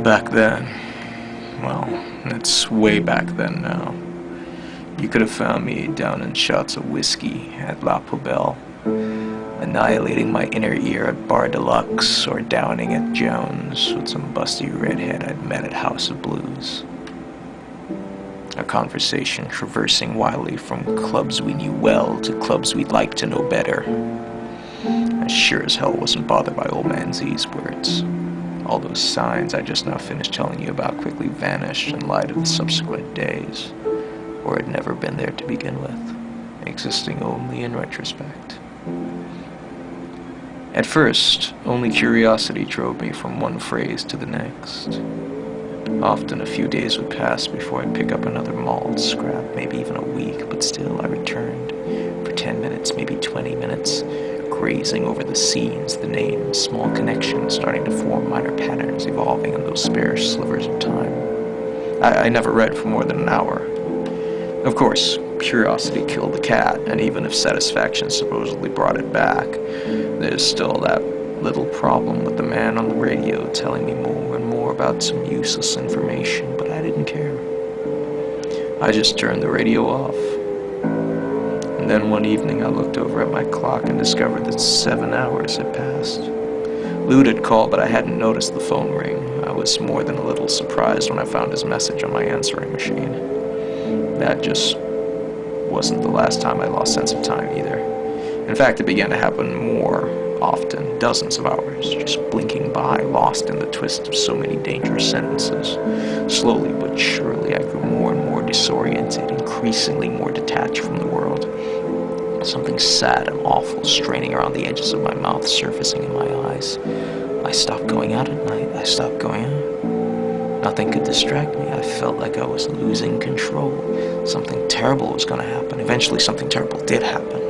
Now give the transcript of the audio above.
Back then, well, it's way back then now. You could have found me down in shots of whiskey at La Poubelle, annihilating my inner ear at Bar Deluxe, or downing at Jones with some busty redhead I'd met at House of Blues. A conversation traversing wildly from clubs we knew well to clubs we'd like to know better. I sure as hell wasn't bothered by old man Z's words. All those signs I just now finished telling you about quickly vanished in light of the subsequent days, or had never been there to begin with, existing only in retrospect. At first, only curiosity drove me from one phrase to the next. Often a few days would pass before I'd pick up another mauled scrap, maybe even a week, but still I returned, for 10 minutes, maybe 20 minutes, grazing over the scenes, the names, small connections, starting to form minor patterns evolving in those spare slivers of time. I never read for more than an hour. Of course, curiosity killed the cat, and even if satisfaction supposedly brought it back, there's still that little problem with the man on the radio telling me more and more about some useless information, but I didn't care. I just turned the radio off. And then one evening I looked over at my clock and discovered that 7 hours had passed. Lude had called, but I hadn't noticed the phone ring. I was more than a little surprised when I found his message on my answering machine. That just wasn't the last time I lost sense of time either. In fact, it began to happen more often, dozens of hours, just blinking by, lost in the twist of so many dangerous sentences. Slowly but surely, I grew more and more disoriented, increasingly more detached from the world. Something sad and awful straining around the edges of my mouth, surfacing in my eyes. I stopped going out at night. I stopped going out. Nothing could distract me. I felt like I was losing control. Something terrible was going to happen. Eventually, something terrible did happen.